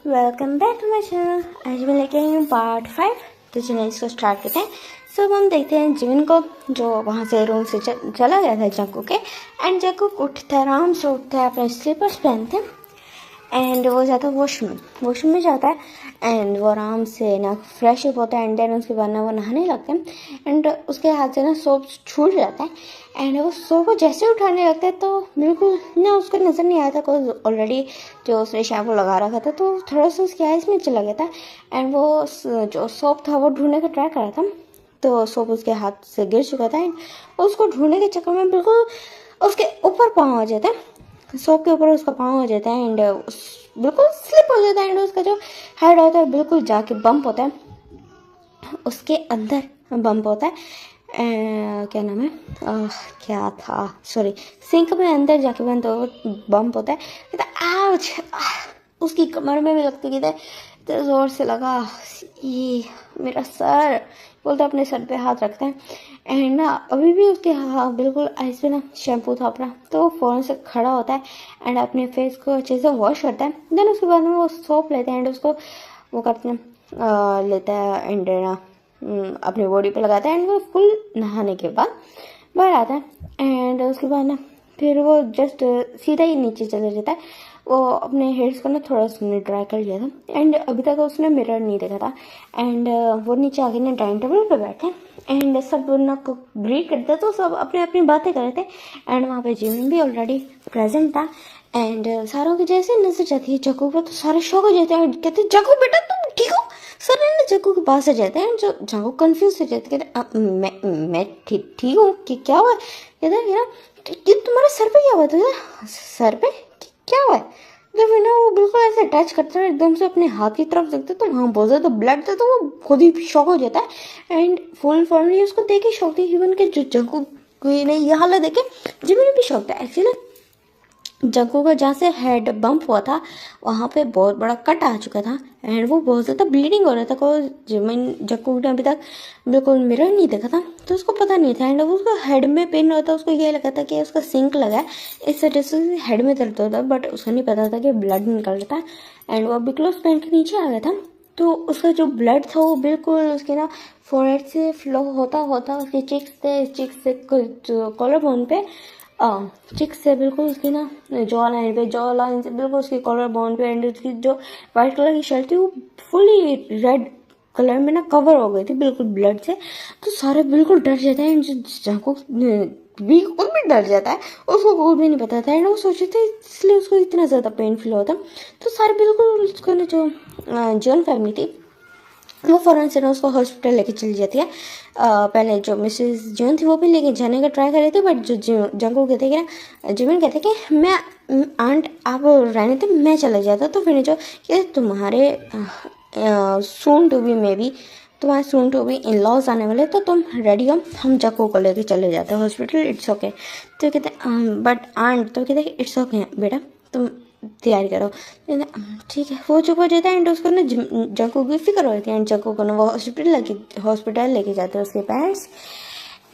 Welcome back to my channel. आज मैं लेके आई हूँ पार्ट 5। तो चलिए इसको स्टार्ट करते हैं। सो अब हम देखते हैं जिमिन को, जो वहाँ से रूम से चला गया था जंकू के। एंड जंकू उठता है, आराम से उठता है, अपने स्लीपर्स पहनते एंड वो जाता है वॉशरूम में जाता है। एंड वो आराम से ना फ्रेश अप होता है। एंड देन उसके बाद ना वो नहाने लगता है। एंड उसके हाथ से ना सोप छूट जाता है। एंड वो सोप को जैसे उठाने लगता है तो बिल्कुल ना उसको नज़र नहीं आया था कोई ऑलरेडी जो उसने शैम्पू लगा रखा था, तो थोड़ा सा उसके आइज़ में चला गया था। एंड वो जो सोप था वो ढूंढने का ट्राई कर रहा था, तो सोप उसके हाथ से गिर चुका था। एंड उसको ढूंढने के चक्कर में बिल्कुल उसके ऊपर पाँव आ जाता है, सोप के ऊपर उसका पाँव हो जाता है। एंड बिल्कुल स्लिप हो जाता है। एंड उसका जो हेड होता है बिल्कुल जाके बम्प होता है, उसके अंदर बम्प होता है। क्या नाम है, क्या था, सॉरी, सिंक में अंदर जाके बम्प होता है। आउच, उसकी कमर में भी लगती है, तो जोर से लगा, ये मेरा सर, बोलते अपने सर पे हाथ रखते हैं। एंड ना अभी भी उसके हाँ बिल्कुल आइस पे ना शैम्पू था अपना, तो वो फ़ौरन से खड़ा होता है एंड अपने फेस को अच्छे से वॉश करता है। देन उसके बाद में वो सोप लेते हैं एंड उसको वो करते हैं, लेता है एंड ना अपनी बॉडी पे लगाता है। एंड वो फुल नहाने के बाद बाहर आता है। एंड उसके बाद ना फिर वो जस्ट सीधा ही नीचे चला जाता है। वो अपने हेयर्स को ना थोड़ा सा ड्राई कर लिया था। एंड अभी तक उसने मिरर नहीं देखा था। एंड वो नीचे आके ना डाइनिंग टेबल पे बैठे एंड सब ना को ग्रीट करते, तो सब अपनी अपनी बातें कर रहे थे। एंड वहाँ पे जिमिन भी ऑलरेडी प्रेजेंट था। एंड सारों की जैसे नजर जाती है जग्गू पर, तो सारे शौक हो जाते हैं। कहते जग्गू बेटा तुम ठीक हो? सर ने जग्गू के पास आ जाते हैं। जो जग्गू कंफ्यूज हो जाते, कहते मैं ठीक हूँ कि क्या हुआ? कहते हैं ना तुम्हारे सर पे क्या हुआ था? सर पे क्या हुआ है? जब ना वो बिल्कुल ऐसे टच करता है, एकदम से अपने हाथ की तरफ देखते तो वहाँ बहुत ज़्यादा ब्लड था, तो वो खुद ही शॉक हो जाता है। एंड फुल फैमिली उसको देख के शॉक थी, इवन के जो जंकू कोई ने ये हालत देखे जिमिन भी शॉक था। एक्चुअली जंकू का जहाँ से हेड बम्प हुआ था वहाँ पे बहुत बड़ा कट आ चुका था। एंड वो बहुत ज़्यादा ब्लीडिंग हो रहा था। को जिमिन जंकू ने अभी तक बिल्कुल मिरर नहीं देखा था, तो उसको पता नहीं था। एंड उसको हेड में पेन होता, उसको ये लगा था कि उसका सिंक लगा है, इस वजह से हेड में दर्द होता, बट उसको नहीं पता था कि ब्लड निकल रहा था। एंड वो अभी क्लोज पेन के नीचे आ गया था, तो उसका जो ब्लड था वो बिल्कुल उसके ना फोरहेड से फ्लो होता होता उसके चिक्स से कॉलर बोन पे, चिक से बिल्कुल उसकी ना जॉ लाइन से बिल्कुल उसकी कॉलर बोन पे। एंड उसकी जो वाइट कलर की शर्ट थी वो फुली रेड कलर में ना कवर हो गई थी बिल्कुल ब्लड से। तो सारे बिल्कुल डर जाते हैं। जहाँ भी खुद भी डर जाता है, उसको खुद भी नहीं पता था। एंड वो सोचे थे इसलिए उसको इतना ज़्यादा पेन फील होता। तो सारे बिल्कुल उसको ना जो जॉन फैमिली थी वो फ़ौरन से ना उसको हॉस्पिटल लेके चली जाती है। पहले जो मिसेस जॉन थी वो भी लेके जाने का ट्राई कर रही थी, बट जो जंगू कहते कि ना जिमिन कहते कि मैं आंट आप रहने थे, मैं चला जाता। तो फिर जो कि तुम्हारे soon to be maybe तुम्हारे soon to be in laws आने वाले, तो तुम रेडी हो, हम जक्कू को लेके चले जाते हैं हॉस्पिटल, इट्स ओके। तो कहते बट आंट, तो कहते इट्स ओके बेटा तुम तैयारी करो। ठीक है, वो चुप हो जाता है। एंड उसको ना जंकू की फिक्र होती है। एंड जंकू को ना वो हॉस्पिटल लेके जाते हैं उसके पेरेंट्स।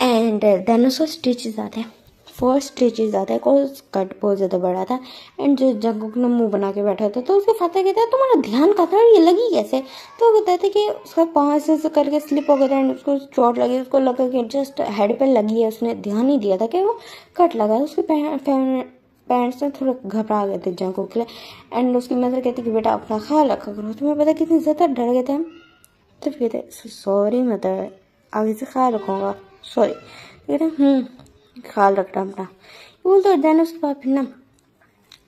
एंड देन उसको स्टिचेस आते हैं, 4 स्टिचेस आते हैं, कोर्स कट बहुत ज़्यादा बड़ा था। एंड जो जंकू ने मुंह बना के बैठा था, तो उसके फादर कहता है तुम्हारा ध्यान कहाँ था, ये लगी कैसे? तो वो कहता था कि उसका पाँव से करके स्लिप हो गया था। एंड उसको चोट लगी, उसको लगा कि जस्ट हेड पे लगी है, उसने ध्यान नहीं दिया था कि वो कट लगा। उसके पेरेंट्स में थोड़ा घबरा गए थे जंकू के लिए। एंड उसकी मदर कहती कि बेटा अपना ख्याल रखा करो। तुम्हें पता कितनी ज़्यादा डर गए थे हम। तो कहते सॉरी मदर, आगे से ख्याल रखूँगा, सॉरी। कहते ख्याल रखना अपना, बोलते। और देन उसके बाद फिर ना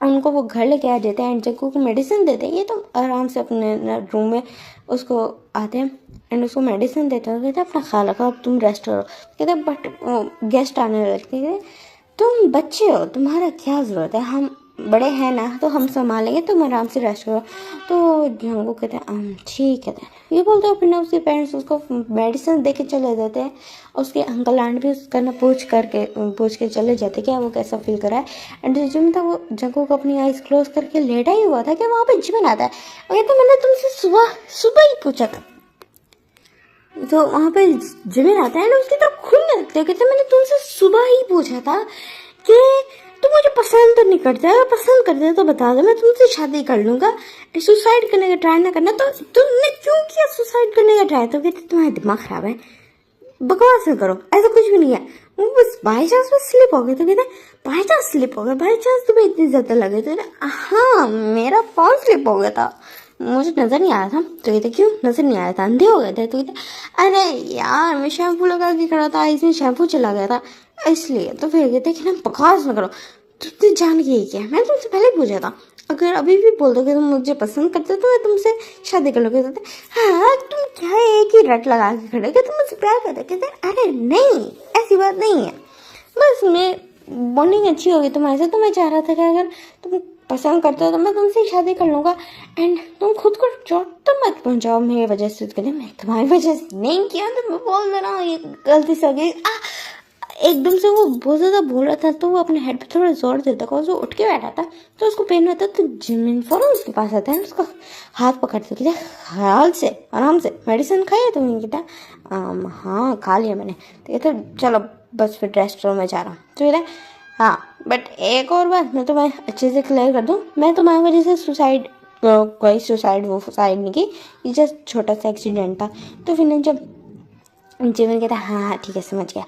उनको वो घर लेके आ जाते हैं एंड जग्गू को मेडिसिन देते हैं। ये तो आराम से अपने रूम में उसको आते हैं एंड उसको मेडिसिन देते हैं। कहते अपना ख्याल रखो, अब तुम रेस्ट करो। कहते बट गेस्ट आने लगते हैं, तुम बच्चे हो, तुम्हारा क्या ज़रूरत है, हम बड़े हैं ना, तो हम संभालेंगे, तुम आराम से रेस्ट करो। तो जंगू कहते हैं ठीक है। ये बोलते हैं फिर ना उसके पेरेंट्स उसको मेडिसिन दे के चले जाते हैं। उसके अंकल आंट भी उसका ना पूछ के चले जाते क्या वो कैसा फील कर रहा है। एंड जिम था वो जंगू को अपनी आइज क्लोज करके लेटा ही हुआ था कि वहाँ पे जिमिन आता है। और कहते मैंने तुमसे सुबह ही पूछा था। तो वहाँ पे जिमिन आता है ना उसकी तरफ खुलने लगते हैं। कहते मैंने तुमसे सुबह ही पूछा था कि तुम मुझे पसंद तो नहीं करते, अगर पसंद करते तो बता दो, मैं तुमसे शादी कर लूंगा। सुसाइड करने का ट्राई ना करना। तो तुमने क्यों किया सुसाइड करने का ट्राई? तो कहते तुम्हारा दिमाग खराब है, बकवास ना करो, ऐसा कुछ भी नहीं है, वो बस बाई चांस में स्लिप हो गया। तो कहते बाई चांस स्लिप हो गया, बाई चांस तुम्हें इतनी ज्यादा लगे? तो हाँ मेरा फोन स्लिप हो गया था, मुझे नजर नहीं आया था। तो कहते क्यों नजर नहीं आया था, अंधे हो गए थे? तो कहते अरे यार मैं शैम्पू लगा के खड़ा था, इसमें शैम्पू चला गया था इसलिए। तो फिर कहते कि ना बकवास ना करो, तुमने जान के ही किया, मैंने तुमसे पहले पूछा था, अगर अभी भी बोल दोगे तुम मुझे पसंद करते तो मैं तुमसे शादी कर लोगे। तो हाँ तुम क्या एक ही रट लगा के खड़े कि तुम मुझसे प्यार करते? कहते अरे नहीं ऐसी बात नहीं है, बस मैं बॉन्डिंग अच्छी होगी तुम्हारे से, तो मैं चाह रहा था कि अगर तुम पसंद करते हो तो मैं तुमसे ही शादी कर लूंगा। एंड तुम खुद को चोट तो मत पहुंचाओ मेरी वजह से। कहते मैं तुम्हारी वजह से नहीं किया, तो मैं बोल दे रहा हूँ ये गलती से हो गई। एकदम से वो बहुत ज्यादा बोल रहा था, तो वो अपने हेड पे थोड़ा जोर देता था, वो उठ के बैठा था, तो उसको पेन होता तो जिमिन फौरन उसके पास आता है, उसका हाथ पकड़ते कहते ख्याल से आराम से, मेडिसिन खाई है तुमने? कहता हाँ खा लिया मैंने। तो कहते चलो बस फिर रेस्ट रूम में जा रहा हूँ। तो कहते हाँ बट एक और बात मैं तुम्हें अच्छे से क्लियर कर दूँ, मैं तुम्हारी वजह से सुसाइड कोई सुसाइड वो सुसाइड नहीं की, ये जस्ट छोटा सा एक्सीडेंट था। तो फिर जब जिमिन कहता हाँ हाँ ठीक है समझ गया,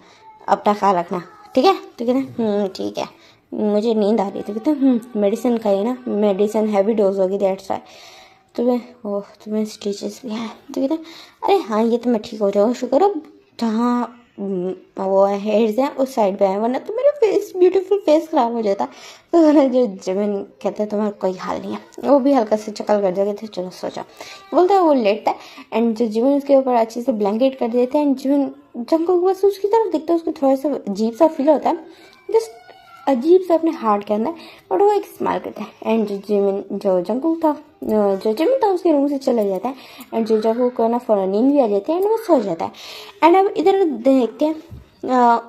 अपना ख्याल रखना ठीक है? तो कहते ठीक है, मुझे नींद आ रही है। तो कहते मेडिसिन खाइए ना, मेडिसिन हैवी डोज होगी दैट्स वाई। तुम्हें स्टिचेस भी है? तो कहते अरे हाँ ये तो मैं ठीक हो जाऊँ शुक्र, अब जहाँ वो हेयर्स हैं उस साइड पे है, वरना तो मेरा फेस ब्यूटीफुल फेस खराब हो जाता। तो जो जिमिन कहते हैं तुम्हारा कोई हाल नहीं है, वो भी हल्का से चकल कर देते चलो सो जाओ, बोलता है वो लेटता है। एंड जो जिमिन उसके ऊपर अच्छे से ब्लैंकेट कर देते हैं, एंड जिमिन जंकुक बस उसकी तरफ दिखता है, उसको थोड़ा सा अजीब सा फील होता है, जस्ट अजीब सा अपने हार्ट के अंदर, बट वो एक स्माइल करता है। एंड जो जंकुक था जो जिमिन था उसके रूम से चला जाता है, एंड जो जंकुक को ना फौरन नींद भी आ जाती है एंड वो सो जाता है। एंड अब इधर देखते हैं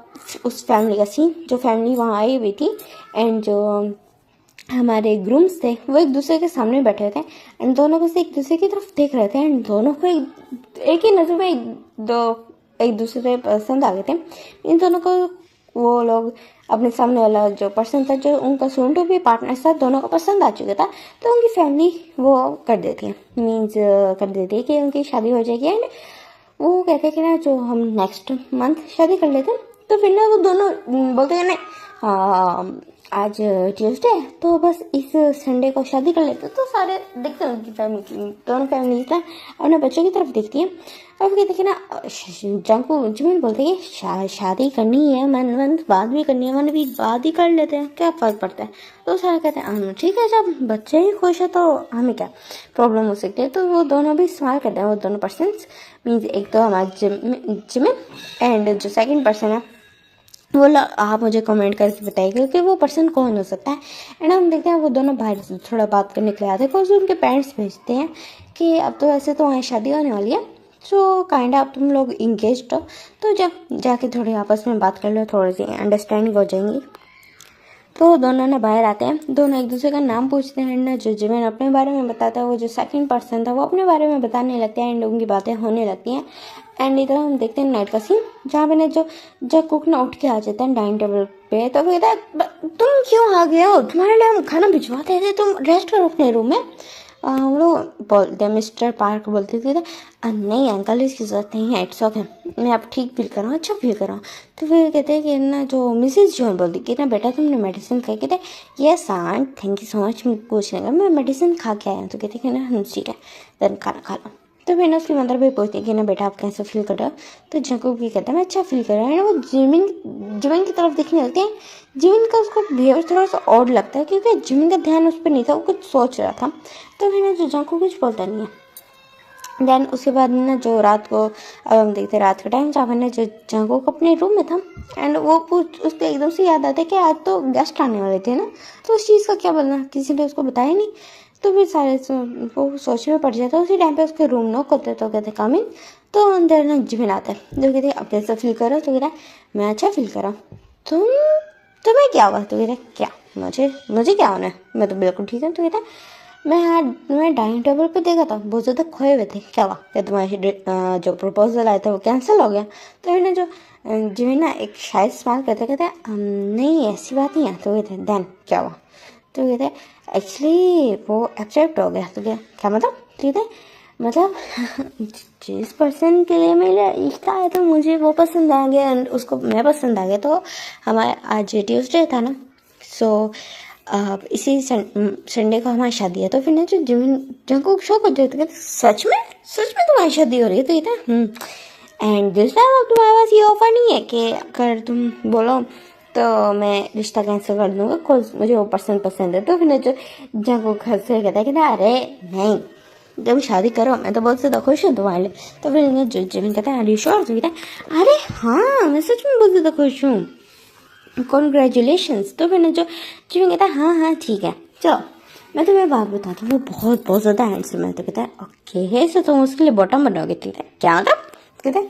उस फैमिली का सीन, जो फैमिली वहाँ आई हुई थी एंड जो हमारे ग्रूम्स थे वो एक दूसरे के सामने बैठे थे एंड दोनों बस एक दूसरे की तरफ देख रहे थे एंड दोनों को एक ही नजर में एक दूसरे पसंद आ गए थे। इन दोनों को वो लोग अपने सामने वाला जो पर्सन था, जो उनका सून टू भी पार्टनर था, दोनों को पसंद आ चुका था, तो उनकी फैमिली वो कर देती है, मीन्स कर देती है कि उनकी शादी हो जाएगी। एंड वो कहते हैं कि ना जो हम नेक्स्ट मंथ शादी कर लेते हैं। तो फिर ना वो दोनों बोलते हैं ना आज ट्यूसडे है तो बस इस संडे को शादी कर लेते हैं। तो सारे देखते हैं उनकी फैमिली, दोनों फैमिली ना अपने बच्चों की तरफ देखती है। अब कहते हैं ना जंकू जिमिन बोलते हैं कि शादी करनी है, मन बाद भी करनी है, मन भी बाद ही कर लेते हैं, क्या फर्क पड़ता है? तो सारे कहते हैं ठीक है, जब बच्चे ही खुश है तो हमें क्या प्रॉब्लम हो सकती है। तो वो दोनों भी स्माइल करते हैं, वो दोनों पर्सन मीन्स एक तो हमारा जिमिन एंड जो सेकंड पर्सन है वो आप मुझे कमेंट करके बताइएगा कि वो पर्सन कौन हो सकता है। एंड हम देखते हैं वो दोनों बाहर थोड़ा बात करने के लिए आते हैं, बिकॉज उनके पेरेंट्स भेजते हैं कि अब तो वैसे तो वहाँ शादी होने वाली है, सो काइंड आप तुम लोग इंगेज हो, तो जाके थोड़ी आपस में बात कर लो, थोड़ी सी अंडरस्टैंडिंग हो जाएंगी। तो दोनों ना बाहर आते हैं, दोनों एक दूसरे का नाम पूछते हैं ना, जो जिमिन अपने बारे में बताता है, वो जो सेकंड पर्सन था वो अपने बारे में बताने लगते हैं एंड उनकी बातें होने लगती हैं। एंड इधर हम देखते हैं नाइट का सीन, जहाँ पे ना जो कुक ना उठ के आ जाता है डाइनिंग टेबल पे। तो कहता है तुम क्यों आ गए हो, तुम्हारे लिए हम खाना भिजवाते थे, तुम रेस्ट करो अपने रूम में। हम लोग बोलते हैं मिस्टर पार्क बोलते थे नहीं अंकल इसकी ज़रूरत नहीं है, इट्स ओके, मैं अब ठीक फील कर रहा हूँ, अच्छा फील कर रहा हूँ। तो फिर कहते हैं कि ना जो मिसेज जॉन बोलती कि ना बेटा तुमने मेडिसिन खाई? कहते yes aunt thank you so much पूछने का, मैं मेडिसिन खा के आया हूँ। तो कहते कि ना ठीक है देन खाना खा लो। तो फिर ना उसकी मदर भी पूछती है कि ना बेटा आप कैसे फील कर रहे हो? तो जंकुक भी कहता है मैं अच्छा फील कर रहा हूँ। वो जिमिन की तरफ देखने लगते हैं, जिमिन का उसको बिहेवियर थोड़ा सा ऑड लगता है क्योंकि जिमिन का ध्यान उस पर नहीं था, वो कुछ सोच रहा था। तो फिर ना जो जंकुक कुछ बोलता नहीं है। देन उसके बाद ना जो रात को अब हम देखते हैं रात का टाइम, जहाँ पर ना जो जंकुक अपने रूम में था एंड वो उसको एकदम से याद आता है कि आज तो गेस्ट आने वाले थे ना, तो उस चीज़ का क्या बोलना, किसी ने उसको बताया नहीं। तो फिर सारे वो सोचने में पड़ जाता है। उसी टाइम पे उसके रूम नॉक होते तो कहते कम इन। तो अंदर ना जिमिन आता है, जो कहते अब कैसा फील कर रहा हो? तो कहता मैं अच्छा फील कर रहा हूँ। तुम्हें क्या हुआ? तो कहता क्या मुझे क्या होना है, मैं तो बिल्कुल ठीक हूँ। तो कहता मैं डाइनिंग टेबल पे देखा था बहुत ज़्यादा खोए हुए थे, क्या हुआ? क्या तुम्हारे जो प्रपोजल आया था वो कैंसिल हो गया? तो फिर ना जो जिमिन ना एक शायद स्माइल करते कहते नहीं ऐसी बात नहीं है। तो कहते देन क्या हुआ? तो कहते एक्चुअली वो एक्सेप्ट हो गया। तो क्या मतलब? तो कहते मतलब जिस पर्सन के लिए मेरा रिश्ता है तो मुझे वो पसंद आ गया एंड उसको मैं पसंद आ गया। तो हमारे आज ट्यूसडे था ना, सो इसी संडे को हमारी शादी है। तो फिर ना जो जिमिन जंकुक शौक हो जाता है, सच में तुम्हारी शादी हो रही है? तो कहता एंड दिस टाइम अब तुम्हारे पास ये ऑफर नहीं है कि अगर तुम बोलो तो मैं रिश्ता कैंसिल कर दूंगा, बिकॉज मुझे वो पसंद है। तो फिर ना जो जंकुक हंसकर कहता है कि अरे नहीं, तुम शादी करो, मैं तो बहुत ज़्यादा खुश हूँ तुम्हारे लिए। तो फिर जो जिमिन कहता है अरे श्योर? तो कहता है अरे हाँ मैं सच में बहुत ज़्यादा खुश हूँ, कॉन्ग्रेचुलेशंस। तो फिर जो जिमिन कहता है हाँ ठीक है चलो मैं तुम्हें बात बताता हूँ, वो बहुत ज़्यादा हैंडसम है। तो कहता है ओके सो तुम उसके लिए बॉटम बनोगे? तो कहता है क्या मतलब? कहते हैं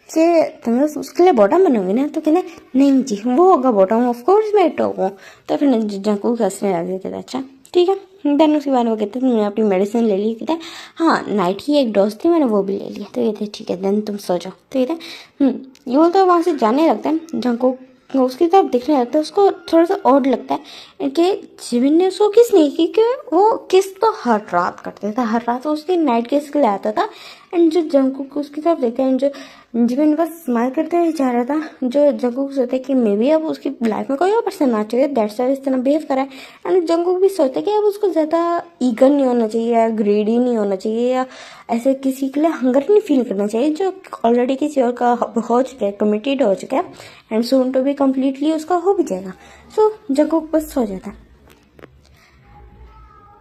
कि तुम उसके लिए बॉटम बनोगे ना? तो कहते नहीं जी वो होगा बॉटम, ऑफ कोर्स मैं टॉप हूँ। तो फिर जंकुक हंसने लग गया। कहता अच्छा ठीक है। देन उसके बाद वो कहते तुमने अपनी मेडिसिन ले ली? कहते हाँ नाइट की एक डोज थी मैंने वो भी ले लिया। तो कहते ठीक है देन तुम सो जाओ। तो कहते ये बोलते तो वहाँ से जाने लगता है। जंकुक उसकी तरफ दिखने लगता है, उसको थोड़ा सा ऑड लगता है कि जिमिन ने उसको किस नहीं की, कि वो किस तो हर रात करते था, हर रात उसकी नाइट किस के लिए आता था। एंड जो जंकुक उसकी तरफ देखते हैं, जो जिमिन बस स्माइल करते हुए जा रहा था, जो जंकुक सोचते कि मे बी अब उसकी लाइफ में कोई और पर्सन आना चाहिए, दैट्स वाई इस तरह बिहेव करा है। एंड जंकुक भी सोचते कि अब उसको ज़्यादा ईगर नहीं होना चाहिए या ग्रेडी नहीं होना चाहिए या ऐसे किसी के लिए हंगर नहीं फील करना चाहिए जो ऑलरेडी किसी और का हो चुका है, कमिटेड हो चुका है एंड सून टू भी कम्प्लीटली उसका हो भी जाएगा। सो जंकुक बस सो जाता है।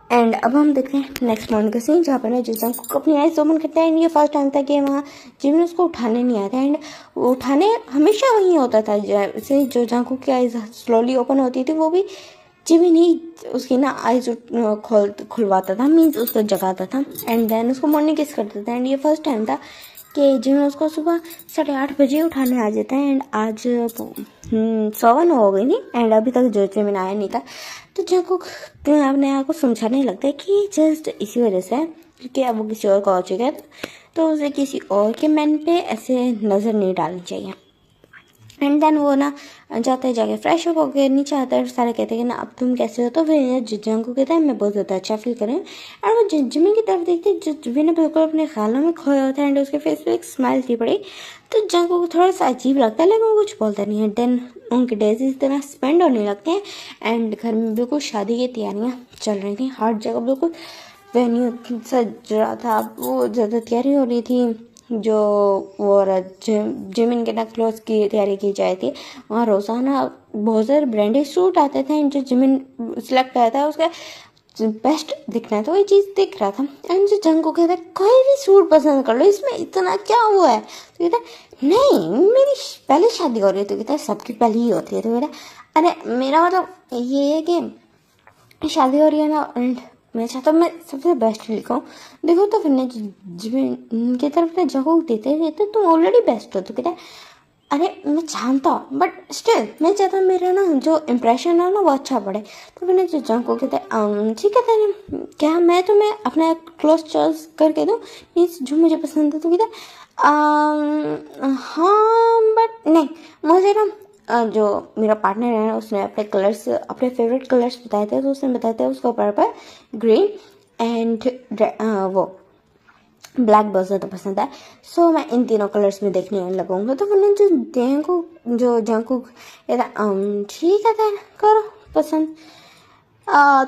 एंड अब हम देखते हैं नेक्स्ट मॉर्निंग का सीन, जहाँ पर ना जो जंकुक अपनी आइज ओपन करता है एंड ये फर्स्ट टाइम था कि वहाँ जिमिन उसको उठाने नहीं आता एंड उठाने हमेशा वही होता था। जैसे जो जंकुक की आइज स्लोली ओपन होती थी वो भी जिमिन ही उसकी ना आइज खुलवाता था, मीन्स उसको जगाता था एंड देन उसको मॉर्निंग किस करता था। एंड ये फर्स्ट टाइम था कि जिमिन उसको सुबह 8:30 उठाने आ जाता है एंड आज 7 हो गई थी एंड अभी तक जो जिमिन आया नहीं था। तो जंकुक अपने आप को समझाने लगता है कि जस्ट इसी वजह से क्योंकि अब वो किसी और का हो चुका है तो उसे किसी और के मैन पे ऐसे नज़र नहीं डालनी चाहिए। एंड देन वो ना जाते जाके फ्रेश अप होकर नीचे आता है, सारे कहते हैं कि ना अब तुम कैसे हो? तो फिर जंकुक कहता है मैं बहुत ज़्यादा अच्छा फील कर रहा हूँ। और वो जिमिन की तरफ देखते हैं, जिमिन बिल्कुल अपने ख्यालों में खोया होता है एंड उसके फेस पे एक स्माइल थी पड़ी। तो जंकुक को थोड़ा सा अजीब लगता है लेकिन वो कुछ बोलता नहीं है। देन उनके डेज इस तरह स्पेंड होने लगते हैं एंड घर में बिल्कुल शादी की तैयारियाँ चल रही थी, हर जगह बिल्कुल वेन्यू सज रहा था, वो ज़्यादा तैयारी हो रही थी। जो वो जिमिन के ना क्लोथ की तैयारी की जाती थी, वहाँ रोज़ाना बहुत सारे ब्रांडेड सूट आते थे एंड जो जिमिन सिलेक्ट करता है उसका बेस्ट दिखना है तो वही चीज़ दिख रहा था। एंड जो जंकुक कहता है कोई भी सूट पसंद कर लो, इसमें इतना क्या हुआ है? तो कहता है नहीं मेरी पहले शादी हो रही है। तो कहता है सबकी पहली ही होती है। तो कहता है अरे मेरा मतलब ये है कि शादी हो रही है ना एंड मैं चाहता हूँ मैं सबसे बेस्ट लिखाऊँ। देखो तो फिर जिमिन की तरफ ना जंकुक देते तुम ऑलरेडी बेस्ट हो। तो कहता है अरे मैं जानता हूँ बट स्टिल मैं चाहता हूँ मेरा ना जो इम्प्रेशन है ना वो अच्छा पड़े। तो मैंने जो जंकुक कहते हैं ठीक है तेरे क्या मैं तुम्हें अपना क्लोथ चॉइस करके दूँ, मीन्स जो मुझे पसंद है? तो कहते हाँ बट नहीं मुझे ना जो मेरा पार्टनर है ना उसने अपने कलर्स अपने फेवरेट कलर्स बताए थे, तो उसने बताया था उसको पर्पल ग्रीन एंड वो ब्लैक बहुत ज़्यादा पसंद है। सो मैं इन तीनों कलर्स में देखने लगूंगा। तो मैंने जो जंकुक ठीक है तेरा करो पसंद।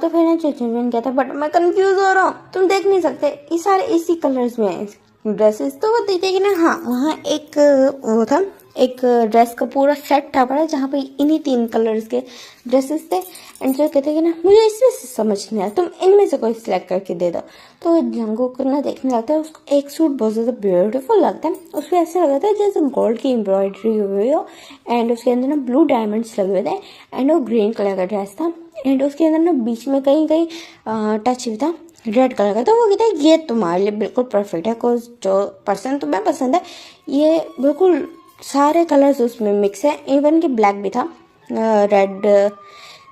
तो फिर जो जिमिन कहता है बट मैं कंफ्यूज हो रहा हूँ, तुम देख नहीं सकते ये सारे इसी कलर्स में ड्रेसेस। तो वो देखते कि ना हाँ वहाँ एक वो था, एक ड्रेस का पूरा सेट था पड़ा जहाँ पे इन्हीं 3 कलर्स के ड्रेसेस थे एंड जो कहते कि ना मुझे इसमें से समझ नहीं आया, तुम इनमें से कोई सिलेक्ट करके दे दो। तो जंकुक ना देखने लगता है, उसको एक सूट बहुत ज़्यादा ब्यूटीफुल लगता है, उस पर ऐसा लगता है जैसे गोल्ड की एम्ब्रॉयडरी हुई हो एंड उसके अंदर ना ब्लू डायमंड्स लगे हुए थे एंड वो ग्रीन कलर का ड्रेस था एंड उसके अंदर ना बीच में कहीं कहीं टच भी था रेड कलर का। तो वो कहता है ये तुम्हारे लिए बिल्कुल परफेक्ट है, बिकॉज जो पर्सन तुम्हें पसंद है ये बिल्कुल सारे कलर्स उसमें मिक्स है, इवन कि ब्लैक भी था, रेड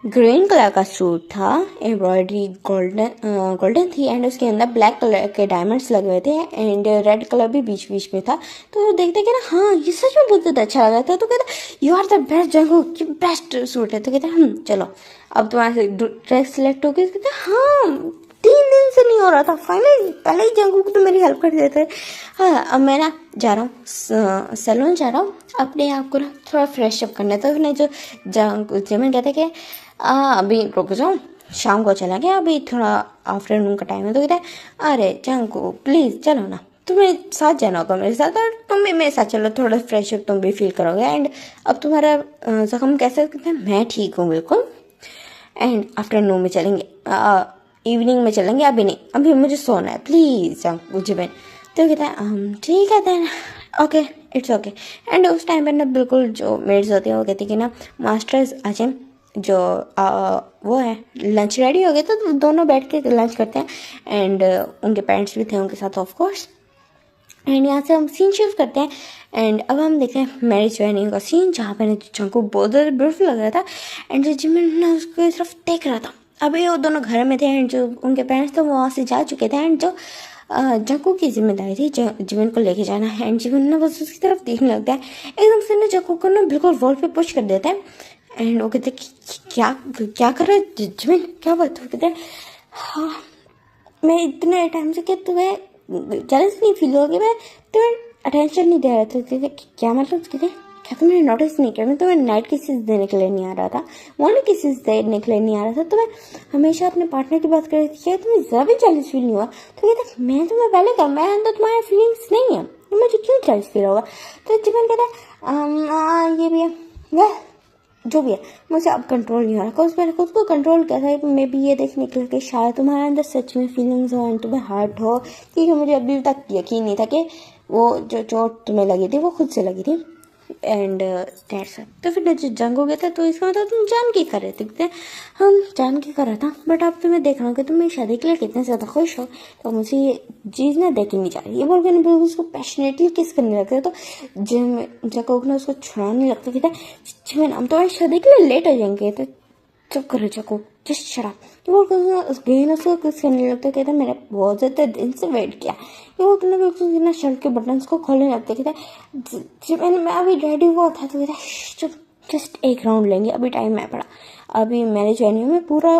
ग्रीन कलर का सूट था, एम्ब्रॉयडरी गोल्डन थी एंड उसके अंदर ब्लैक कलर के डायमंड्स लगे हुए थे एंड रेड कलर भी बीच बीच में था। तो देखते कि ना हाँ ये सच में बहुत ज़्यादा अच्छा लगा था। तो कहता you are the best Jungkook, ये बेस्ट सूट है। तो कहते चलो अब तुम्हारे से ड्रेस सिलेक्ट हो गई। कहते हाँ 3 दिन से नहीं हो रहा था, फाइनली पहले ही जंगकुक तो मेरी हेल्प कर देते थे। हाँ अब मैं ना जा रहा हूँ सैलून जा रहा हूँ अपने आप को ना थोड़ा फ्रेश अप करना। तो फिर जो जमीन कहते कि अभी रुक जाओ, शाम को चला गया, अभी थोड़ा आफ्टरनून का टाइम है। तो कहता है अरे जंगकुक प्लीज़ चलो ना, तुम्हें साथ जाना होगा मेरे साथ और तुम भी मेरे साथ चलो, थोड़ा फ्रेश अप तुम भी फील करोगे। एंड अब तुम्हारा जख्म कैसे? कहते हैं मैं ठीक हूँ बिल्कुल, एंड आफ्टरनून में चलेंगे, इवनिंग में चलेंगे, अभी नहीं, अभी मुझे सोना है प्लीज़ जिबिन। तो कहता है ठीक है then, okay it's okay. And उस टाइम पर ना बिल्कुल जो मेड्स होती है वो कहती कि ना मास्टर्स आ जाए, जो वो है लंच रेडी हो गया। तो दोनों बैठ के लंच करते हैं एंड उनके पेरेंट्स भी थे उनके साथ ऑफ कोर्स। एंड यहाँ से हम सीन शिफ्ट करते हैं एंड अब हम देखते हैं मैरिज वेन्यू का सीन, जहाँ पर जंगकुक बहुत ज़्यादा ब्यूटीफुल लग रहा था एंड जो जिमिन ना उसको तरफ देख रहा था। अभी वो दोनों घर में थे एंड जो उनके पेरेंट्स थे वो वहाँ से जा चुके थे एंड जो जंगकुक की जिम्मेदारी थी जिमिन को लेके जाना है। एंड जिमिन ना बस उसकी तरफ देखने लगता है, एकदम से ना जंगकुक को ना बिल्कुल वॉल पे पुश कर देता है एंड वो कहते क्या क्या कर रहा है जिमिन, क्या बात? वो कहते हैं हाँ मैं इतने टाइम से, क्या तुम्हें जेलस नहीं फील होगी? मैं तुम्हें अटेंशन नहीं दे रहा था। क्या मतलब? कहते क्या तुमने नोटिस नहीं किया मैं तुम्हें नाइट किसेस देने के लिए नहीं आ रहा था, मॉर्निंग किसेस देने के लिए नहीं आ रहा था, तुम्हें हमेशा अपने पार्टनर की बात कर रही थी, क्या तुम्हें ज़रा भी जेलस फील नहीं हुआ? तो कहते मैं तुम्हें पहले कर, मैं अंदर तुम्हारे फीलिंग्स नहीं है, तो मुझे क्यों जेलस फील होगा? तो जीवन कहता है ये भी है वह जो भी है, मुझे अब कंट्रोल नहीं हो रहा। बिकॉज मैंने खुद को कंट्रोल किया था, मे बी ये देखने के लिए कि शायद तुम्हारे अंदर सच में फीलिंग्स हो एंड तुम्हें हर्ट हो, क्योंकि मुझे अभी तक यकीन नहीं था कि वो जो चोट तुम्हें लगी थी वो खुद से लगी थी। एंड दैट्स तो फिर जो जंग हो गया था, तो इसका मतलब तुम जान के कर रहे थे। हम जान के कर रहा था, बट अब तुम्हें देख रहा हूँ कि तुम मेरी शादी के लिए कितने ज़्यादा खुश हो, तो मुझे ये चीज़ ना देखी नहीं जा रही। ये बोल के बिल्कुल उसको पैशनेटली किस करने लगते, तो जंगकुक ने उसको छुड़ाने लगता कहता है हम तुम्हारी शादी के लिए लेट हो जाएंगे। तो चुप करो जंगकुक, जस्ट शराब। ये बोल कर उसको किस करने लगता कहता मैंने बहुत ज़्यादा दिन से वेट किया। ये वो तुमने बिल्कुल ना शर्ट के बटन्स को खोलने लगते कहता मैं अभी रेडी हुआ था। तो कहता चुप, जस्ट एक राउंड लेंगे, अभी टाइम है पड़ा, अभी मैरिज वेन्यू में पूरा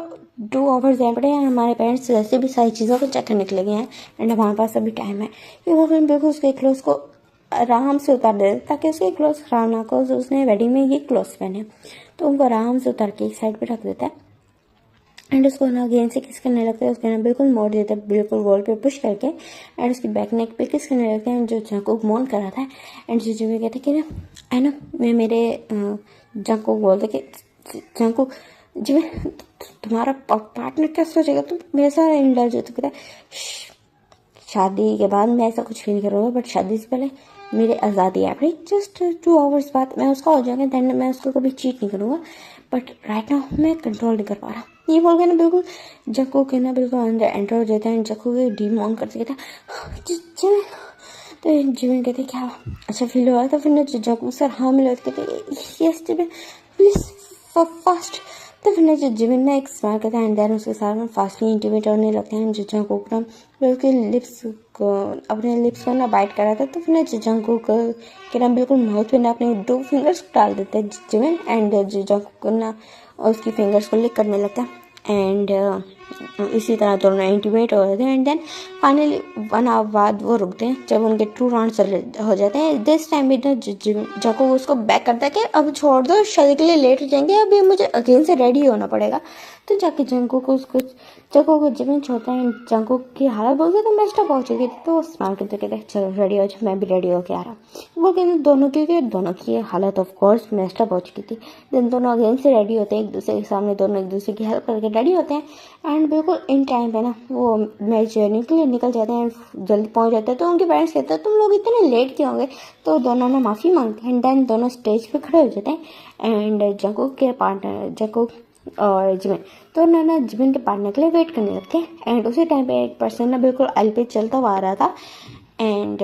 2 आवर्स जाए पड़े हैं, हमारे पेरेंट्स वैसे भी सारी चीज़ों को चेक करने के लगे हैं एंड हमारे पास अभी टाइम है। ये वो बिल्कुल उसके क्लोथ को आराम से उतार देते ताकि उसके क्लोथ खराब ना हो। उसने वेडिंग में ये क्लोथ पहने, तो उनको आराम से उतार के एक साइड पे रख देता है एंड उसको ना अगेन से किस करने लगता है, उसके ना बिल्कुल मोड़ देता है, बिल्कुल वॉल पे पुश करके एंड उसकी बैक नेक पे किस करने लगता है जो जंगकुक मोन कर रहा था। एंड जो भी कहते कि ना है ना मैं मेरे जंगकुक बोलते कि जंगकुक जो तुम्हारा पार्टनर क्या सोचेगा, तुम मेरे साथ इंडल्ज हो। तो कहता है शादी के बाद मैं ऐसा कुछ फील करूँगा, बट शादी से पहले मेरी आज़ादी है भाई, जस्ट 2 आवर्स बाद मैं उसका हो जाएगा, दैन मैं उसको कभी चीट नहीं करूँगा, बट राइट नाउ मैं कंट्रोल नहीं कर पा रहा। ये बोल के ना बिल्कुल जंगकुक के ना बिल्कुल अंदर एंटर हो जाता है, जंगकुक डीम ऑन करते कहता तो जिमिन कहते क्या अच्छा फील हो रहा था? फिर ना जंगकुक सर हाँ मिला, कहते यस जिमिन प्लीज फास्ट। तो फिर ना जिमिन ना एक स्माइल करता है एंड देन उसके साथ में फास्टली इंटीमेट होने लगते हैं। जो जंगकुक ना उसके लिप्स को अपने लिप्स को ना बाइट कर रहा था, तो फिर ना जंगकुक के ना बिल्कुल माउथ पे ना अपने 2 फिंगर्स डाल देते हैं जिमिन एंड जंगकुक ना उसकी फिंगर्स को लिक करने लगता है एंड इसी तरह दोनों इंटीमेट हो जाते हैं एंड देन फाइनली 1 आवर बाद वो रुकते हैं जब उनके 2 राउंड हो जाते हैं। दिस टाइम भी जंगकुक उसको बैक करता है कि अब छोड़ दो, शादी के लिए लेट हो जाएंगे, अभी मुझे अगेन से रेडी होना पड़ेगा। तो जाके जंगकुक को जिमिन छोड़ता है, जंगकुक की हालत बहुत ज़्यादा मेस्ड अप हो चुकी थी, तो वो स्माइल करते कहते चलो रेडी हो जाओ, मैं भी रेडी होके आ रहा हूँ। वो कहते दोनों की हालत ऑफ कोर्स मेस्ड अप हो चुकी थी। देन दोनों अगेन से रेडी होते हैं एक दूसरे के सामने, दोनों एक दूसरे की हेल्प करके रेडी होते हैं एंड बिल्कुल इन टाइम पे ना वो मैरिज जर्नी के लिए निकल जाते हैं, जल्दी पहुंच जाते हैं। तो उनके पेरेंट्स कहते हैं तुम लोग इतने लेट क्यों हो गए? तो दोनों ना माफ़ी मांगते हैं एंड देन दोनों स्टेज पे खड़े हो जाते हैं एंड जंगकुक के पार्टनर जंगकुक और जिमिन तो ना जिमिन के पार्टनर के लिए वेट करने लगते हैं एंड उसी टाइम पे एक पर्सन ना बिल्कुल एल पे चलता हुआ आ रहा था एंड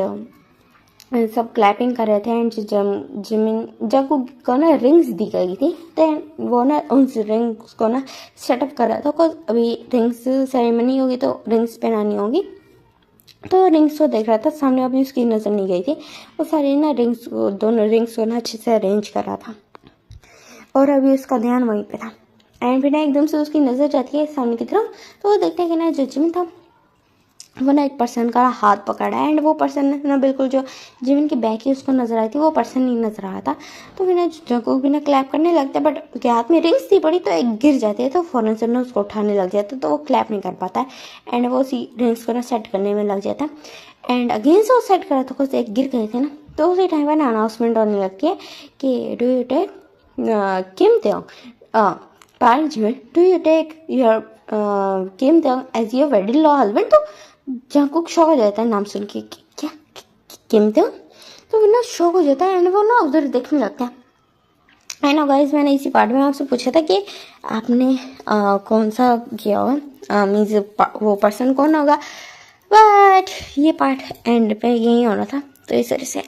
सब क्लैपिंग कर रहे थे एंड जिमिन जंकुक को ना रिंग्स दी गई थी। देन वो ना उन रिंग्स को ना सेटअप कर रहा था, बिकॉज अभी रिंग्स सेरेमनी होगी तो रिंग्स पहनानी होगी। तो रिंग्स को देख रहा था, सामने अभी उसकी नज़र नहीं गई थी। वो सारी ना रिंग्स को, दोनों रिंग्स को ना अच्छे से अरेंज कर रहा था और अभी उसका ध्यान वहीं पे था। एंड फिर ना एकदम से उसकी नज़र जाती है सामने की तरफ, तो वो देखते हैं कि ना जो जिमिन था वो ना एक पर्सन का हाथ पकड़ा है एंड वो पर्सन ना बिल्कुल जो जिमिन की बैक ही उसको नजर आई थी, वो पर्सन नहीं नजर आ था। तो फिर ना जंकुक भी ना क्लैप करने लगता है, बट उसके हाथ में रिंग्स थी पड़ी, तो एक गिर जाती है, तो फौरन से ना उसको उठाने लग जाता है, तो वो क्लैप नहीं कर पाता है एंड वो उसी रिंग्स को ना सेट करने में लग जाता है। एंड अगेन से वो सेट करा था, कुछ एक गिर गए थे ना, तो उसी टाइम पर ना अनाउंसमेंट होने लगती है कि do you take Kim Taehyung Park Jimin, do you take your Kim Taehyung as your wedding law husband. तो जंकुक शॉक हो जाता है नाम सुन के, क्या किम त्योंग, तो वो ना शॉक हो जाता है एंड वो ना उधर देखने लगता है। एंड गाइस मैंने इसी पार्ट में आपसे पूछा था कि आपने कौन सा किया होगा, मीन्स वो पर्सन कौन होगा, बट ये पार्ट एंड पे यही होना था। तो इस तरह से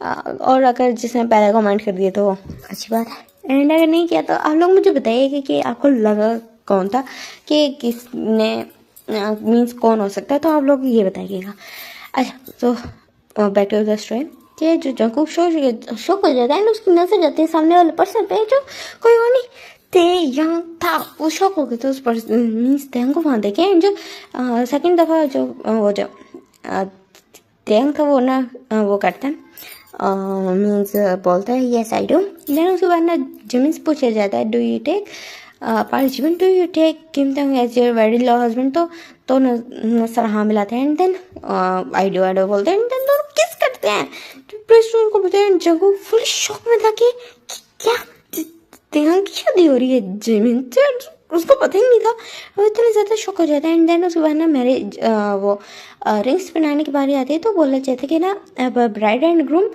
और अगर जिसने पहले कमेंट कर दिए तो अच्छी बात है, एंड अगर नहीं किया तो आप लोग मुझे बताइएगा कि आपको लगा कौन था, कि किसने मीन्स कौन हो सकता है, तो आप लोग ये बताइएगा। अच्छा तो बैक टू द स्टोरी कि जो जंकुक शौक हो जाता है एंड उसकी नजर जाती है सामने वाले पर्सन पे जो कोई और नहीं तेयंग था। वो शौक हो गया तो उस पर्सन मीन्स तेयंग को वहाँ देखे एंड जो सेकंड दफ़ा जो वो जो तेयंग था वो ना वो करता है, मीन्स बोलता है यस आई डू। देन उसके बाद ना जिमिन से पूछा जाता है do you take Park Jimin, do you take Kim Taehyung as your wedding law husband. तो सर हाँ मिलाते हैं एंड देन आई डू बोलते हैं एंड देन दोनों किस करते हैं। तो को बताया जंकुक फुल शॉक में था कि क्या तेयंग की शादी हो रही है जिमिन से, उसको पता ही नहीं था। वो इतने ज़्यादा शॉक हो जाता है एंड देन उसके बाद ना मैरिज वो रिंग्स पहनाने की बारी आती है, तो बोला जाता है कि ना अब ब्राइड एंड ग्रूम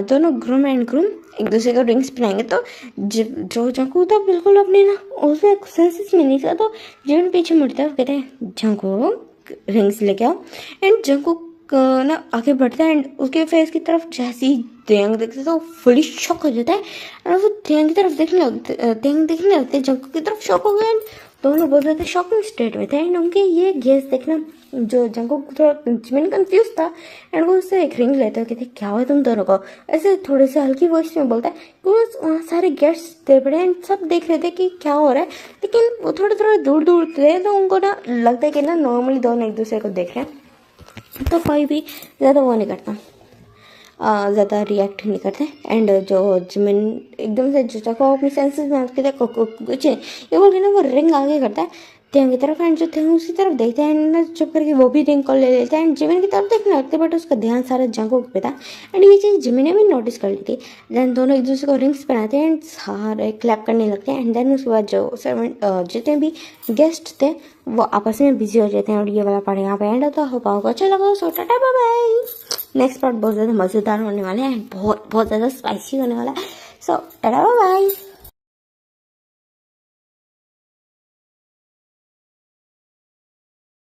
दोनों ग्रूम एंड ग्रूम एक दूसरे को रिंग्स पहनाएंगे। तो जो जंकुक था बिल्कुल अपने ना उसमें सेंसेस में नहीं था, तो जिमिन पीछे मुड़ता है, कहते हैं जंकुक रिंग्स लेके आओ। एंड जंकुक ना आगे बढ़ता है एंड उसके फेस की तरफ जैसे ही तेयंग देखते तो फुली शॉक हो जाता है और वो तेयंग की तरफ तेयंग देखने लगते हैं, जंकुक की तरफ शॉक हो गए एंड दोनों बहुत ज़्यादा शॉकिंग स्टेट में थे। एंड उनके ये गेस देखना जो जंकुक थोड़ा जिमिन कंफ्यूज था एंड वो उससे एक रिंग लेते हो, कहते क्या हुआ तुम दोनों को, ऐसे थोड़े से हल्की वॉइस में बोलता है क्योंकि वहाँ सारे गेस्ट्स थे बड़े एंड सब देख रहे थे कि क्या हो रहा है, लेकिन वो थोड़े थोड़े दूर दूर थे, तो उनको ना लगता है कि ना नॉर्मली दोनों एक दूसरे को देख रहे हैं, तो कोई भी ज़्यादा वो नहीं करता, ज़्यादा रिएक्ट नहीं करते। एंड जो जिमिन एकदम से जो को अपनी सेंसेस में आते थे कुछ ये बोल के ना वो रिंग आगे करता है तेयंग की तरफ एंड जो तेयंग उसकी तरफ देखते हैं एंड ना चुप करके वो भी रिंग को ले लेते हैं एंड जिमिन की तरफ देखने लगते बट उसका ध्यान सारा जंकुक पे था एंड ये चीज़ जिमिन ने भी नोटिस कर ली थी। देन दोनों एक दूसरे को रिंग्स पहनाते हैं एंड सारे क्लैप करने लगते हैं एंड देन उसके बाद जो जितने भी गेस्ट थे वो आपस में बिजी हो जाते हैं। और ये वाला पार्ट यहाँ पे एंड होता है। होप आपको अच्छा लगा, so tata bye bye. Next part बहुत ज़्यादा मज़ेदार होने वाला है एंड बहुत बहुत ज़्यादा स्पाइसी होने वाला है, सो टाटा बाय।